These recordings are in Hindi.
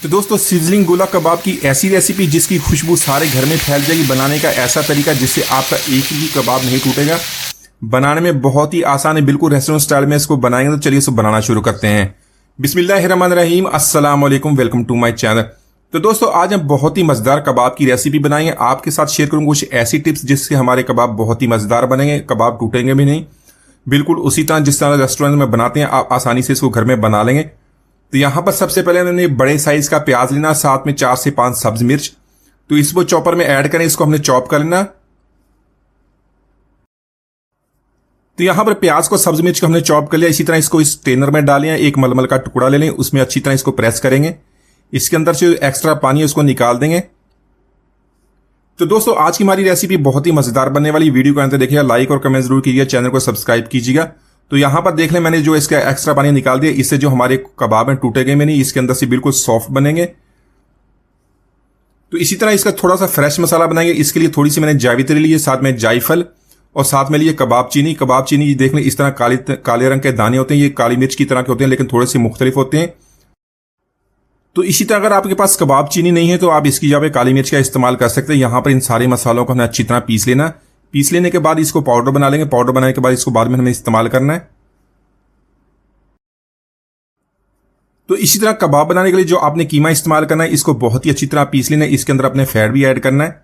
तो दोस्तों सिजलिंग गोला कबाब की ऐसी रेसिपी जिसकी खुशबू सारे घर में फैल जाएगी, बनाने का ऐसा तरीका जिससे आपका एक भी कबाब नहीं टूटेगा। बनाने में बहुत ही आसान है, बिल्कुल रेस्टोरेंट स्टाइल में इसको बनाएंगे। तो चलिए इसको बनाना शुरू करते हैं। बिस्मिल्लाहिर्रहमानिर्रहीम, अस्सलाम वालेकुम, वेलकम टू माय चैनल। तो दोस्तों आज हम बहुत ही मजेदार कबाब की रेसिपी बनाएंगे। आपके साथ शेयर करूंगा कुछ ऐसी टिप्स जिससे हमारे कबाब बहुत ही मजेदार बनेंगे, कबाब टूटेंगे भी नहीं। बिल्कुल उसी तरह जिस तरह रेस्टोरेंट में बनाते हैं आप आसानी से इसको घर में बना लेंगे। तो यहां पर सबसे पहले मैंने बड़े साइज का प्याज लेना, साथ में 4 से 5 सब्ज मिर्च। तो इसको चॉपर में ऐड करें, इसको हमने चॉप कर लेना। तो यहां पर प्याज को, सब्ज मिर्च को हमने चॉप कर लिया। इसी तरह इसको इस स्ट्रेनर में डालें, एक मलमल का टुकड़ा ले लें, उसमें अच्छी तरह इसको प्रेस करेंगे। इसके अंदर से एक्स्ट्रा पानी है उसको निकाल देंगे। तो दोस्तों आज की हमारी रेसिपी बहुत ही मजेदार बनने वाली। वीडियो को अंत तक देखिएगा, लाइक और कमेंट जरूर कीजिएगा, चैनल को सब्सक्राइब कीजिएगा। तो यहां पर देख लें मैंने जो इसका एक्स्ट्रा पानी निकाल दिया, इससे जो हमारे कबाब हैं टूटेंगे भी नहीं, इसके अंदर से बिल्कुल सॉफ्ट बनेंगे। तो इसी तरह इसका थोड़ा सा फ्रेश मसाला बनाएंगे। इसके लिए थोड़ी सी मैंने जावित्री ली है, साथ में जायफल और साथ में लिए कबाब चीनी। कबाब चीनी देख लें इस तरह काले रंग के दाने होते हैं, ये काली मिर्च की तरह के होते हैं लेकिन थोड़े से मुख्तलिफ होते हैं। तो इसी तरह अगर आपके पास कबाब चीनी नहीं है तो आप इसकी जगह काली मिर्च का इस्तेमाल कर सकते हैं। यहां पर इन सारे मसालों को हमें अच्छी तरह पीस लेना। पीस लेने के बाद इसको पाउडर बना लेंगे। पाउडर बनाने के बाद इसको बाद में हमें इस्तेमाल करना है। तो इसी तरह कबाब बनाने के लिए जो आपने कीमा इस्तेमाल करना है, इसको बहुत ही अच्छी तरह पीस लेना है। इसके अंदर अपने फैट भी ऐड करना है।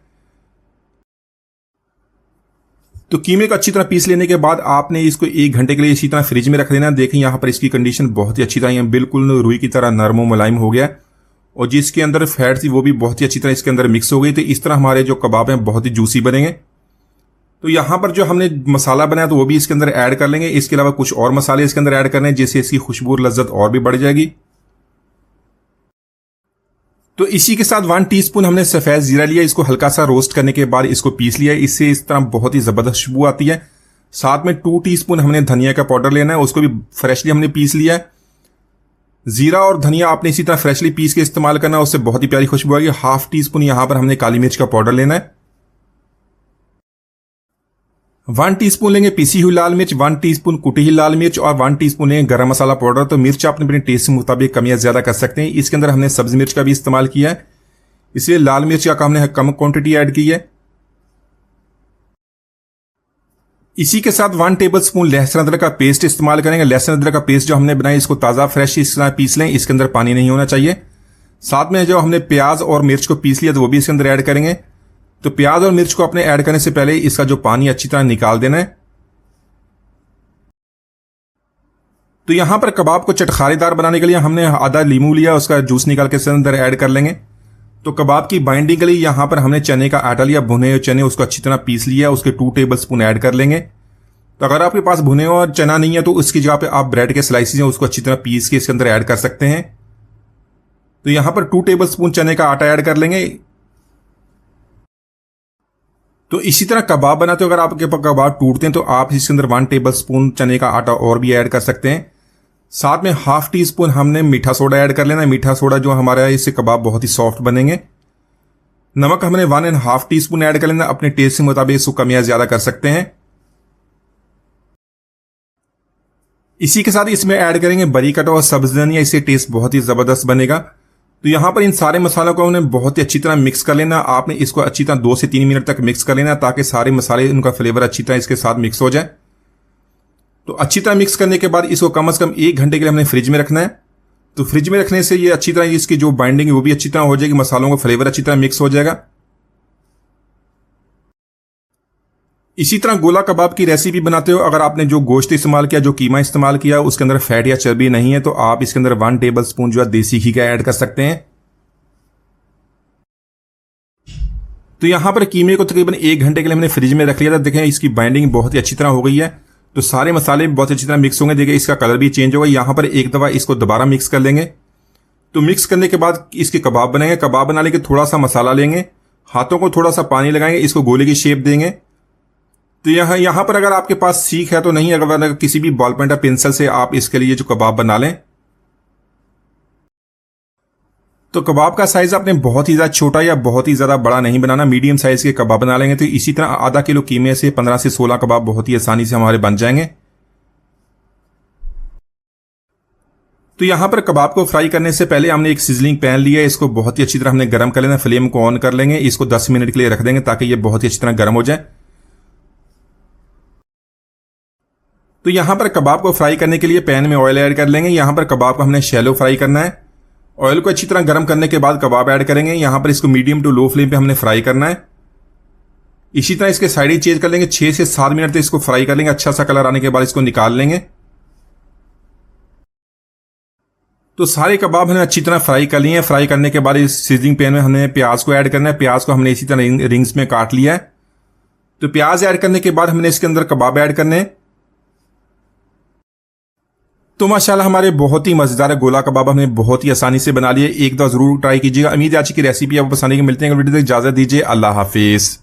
तो कीमे को अच्छी तरह पीस लेने के बाद आपने इसको 1 घंटे के लिए इसी तरह फ्रिज में रख देना। देखें यहां पर इसकी कंडीशन बहुत ही अच्छी तरह, बिल्कुल रुई की तरह नरम और मुलायम हो गया और जिसके अंदर फैट थी वो भी बहुत ही अच्छी तरह इसके अंदर मिक्स हो गई। तो इस तरह हमारे जो कबाब हैं बहुत ही जूसी बनेंगे। तो यहां पर जो हमने मसाला बनाया तो वो भी इसके अंदर ऐड कर लेंगे। इसके अलावा कुछ और मसाले इसके अंदर ऐड करने हैं जिससे इसकी खुशबू और लज्जत और भी बढ़ जाएगी। तो इसी के साथ 1 टीस्पून हमने सफेद जीरा लिया, इसको हल्का सा रोस्ट करने के बाद इसको पीस लिया। इससे इस तरह बहुत ही जबरदस्त खुशबू आती है। साथ में 2 टीस्पून हमने धनिया का पाउडर लेना है, उसको भी फ्रेशली हमने पीस लिया है। जीरा और धनिया आपने इसी तरह फ्रेशली पीस के इस्तेमाल करना है, उससे बहुत ही प्यारी खुशबू आएगी। 1/2 टीस्पून यहां पर हमने काली मिर्च का पाउडर लेना है। 1 टीस्पून लेंगे पिसी हुई लाल मिर्च, 1 टीस्पून कुटी हुई लाल मिर्च और 1 टीस्पून लेंगे गरम मसाला पाउडर। तो मिर्च आप अपने टेस्ट के मुताबिक कम या ज्यादा कर सकते हैं। इसके अंदर हमने सब्जी मिर्च का भी इस्तेमाल किया है, इसलिए लाल मिर्च का हमने कम क्वांटिटी ऐड की है। इसी के साथ 1 टेबल स्पून लहसुन अदरक का पेस्ट इस्तेमाल करेंगे। लहसुन अदरक का पेस्ट जो हमने बनाया इसको ताजा फ्रेश इस तरह पीस लें, इसके अंदर पानी नहीं होना चाहिए। साथ में जो हमने प्याज और मिर्च को पीस लिया तो वो भी इसके अंदर ऐड करेंगे। तो प्याज और मिर्च को अपने ऐड करने से पहले इसका जो पानी अच्छी तरह निकाल देना है। तो यहां पर कबाब को चटखारेदार बनाने के लिए हमने आधा लीमू लिया, उसका जूस निकाल के इसके अंदर ऐड कर लेंगे। तो कबाब की बाइंडिंग के लिए यहां पर हमने चने का आटा लिया, भुने हुए चने, उसको अच्छी तरह पीस लिया, उसके 2 टेबल स्पून ऐड कर लेंगे। तो अगर आपके पास भुने हुआ चना नहीं है तो उसकी जगह पे आप ब्रेड के स्लाइसेस हैं उसको अच्छी तरह पीस के इसके अंदर ऐड कर सकते हैं। तो यहां पर 2 टेबल स्पून चने का आटा ऐड कर लेंगे। तो इसी तरह कबाब बनाते हो, अगर आपके कबाब टूटते हैं तो आप इसके अंदर 1 टेबल स्पून चने का आटा और भी ऐड कर सकते हैं। साथ में 1/2 टीस्पून हमने मीठा सोडा ऐड कर लेना है। मीठा सोडा जो हमारा है इससे कबाब बहुत ही सॉफ्ट बनेंगे। नमक हमने 1.5 टीस्पून ऐड कर लेना, अपने टेस्ट के मुताबिक इसको कम या ज्यादा कर सकते हैं। इसी के साथ इसमें ऐड करेंगे बारीक कटा हुआ सब्ज धनिया, इससे टेस्ट बहुत ही जबरदस्त बनेगा। तो यहां पर इन सारे मसालों को हमने बहुत ही अच्छी तरह मिक्स कर लेना। आपने इसको अच्छी तरह 2 से 3 मिनट तक मिक्स कर लेना ताकि सारे मसाले, उनका फ्लेवर अच्छी तरह इसके साथ मिक्स हो जाए। तो अच्छी तरह मिक्स करने के बाद इसको कम से कम 1 घंटे के लिए हमने फ्रिज में रखना है। तो फ्रिज में रखने से ये अच्छी तरह इसकी जो बाइंडिंग है वो भी अच्छी तरह हो जाएगी, मसालों का फ्लेवर अच्छी तरह मिक्स हो जाएगा। इसी तरह गोला कबाब की रेसिपी बनाते हो, अगर आपने जो गोश्त इस्तेमाल किया, जो कीमा इस्तेमाल किया, उसके अंदर फैट या चर्बी नहीं है तो आप इसके अंदर 1 टेबल स्पून जो है देसी घी का ऐड कर सकते हैं। तो यहां पर कीमे को तकरीबन 1 घंटे के लिए हमने फ्रिज में रख लिया था। देखें इसकी बाइंडिंग बहुत ही अच्छी तरह हो गई है। तो सारे मसाले बहुत अच्छी तरह मिक्स होंगे। देखिए इसका कलर भी चेंज होगा। यहां पर एक दफा इसको दोबारा मिक्स कर लेंगे। तो मिक्स करने के बाद इसके कबाब बनाएंगे। कबाब बनाने के थोड़ा सा मसाला लेंगे, हाथों को थोड़ा सा पानी लगाएंगे, इसको गोले की शेप देंगे। तो यहां पर अगर आपके पास सीख है तो नहीं, अगर किसी भी बॉल पेन या पेंसिल से आप इसके लिए जो कबाब बना लें। तो कबाब का साइज आपने बहुत ही ज्यादा छोटा या बहुत ही ज्यादा बड़ा नहीं बनाना, मीडियम साइज के कबाब बना लेंगे। तो इसी तरह आधा किलो कीमे से 15 से 16 कबाब बहुत ही आसानी से हमारे बन जाएंगे। तो यहाँ पर कबाब को फ्राई करने से पहले हमने एक सिजलिंग पैन लिया है, इसको बहुत ही अच्छी तरह हमने गर्म कर लेना। फ्लेम को ऑन कर लेंगे, इसको 10 मिनट के लिए रख देंगे ताकि ये बहुत ही अच्छी तरह गर्म हो जाए। तो यहाँ पर कबाब को फ्राई करने के लिए पैन में ऑयल ऐड कर लेंगे। यहाँ पर कबाब को हमने शैलो फ्राई करना है। ऑयल को अच्छी तरह गर्म करने के बाद कबाब ऐड करेंगे। यहाँ पर इसको मीडियम टू लो फ्लेम पे हमने फ्राई करना है। इसी तरह इसके साइड ही चेंज कर लेंगे। 6 से 7 मिनट तक इसको फ्राई कर लेंगे। अच्छा सा कलर आने के बाद इसको निकाल लेंगे। तो सारे कबाब हमने अच्छी तरह फ्राई कर लिए हैं। फ्राई करने के बाद इस सीजनिंग पैन में हमने प्याज को ऐड करना है। प्याज को हमने इसी तरह रिंग्स में काट लिया है। तो प्याज ऐड करने के बाद हमने इसके अंदर कबाब ऐड करने हैं। तो माशाल्लाह हमारे बहुत ही मजेदार गोला कबाब हमने बहुत ही आसानी से बना लिए। एक दफा जरूर ट्राई कीजिएगा। उम्मीद है आज की रेसिपी आपको पसंद आएगी। मिलते हैं वीडियो तक, इजाजत दीजिए। अल्लाह हाफिज।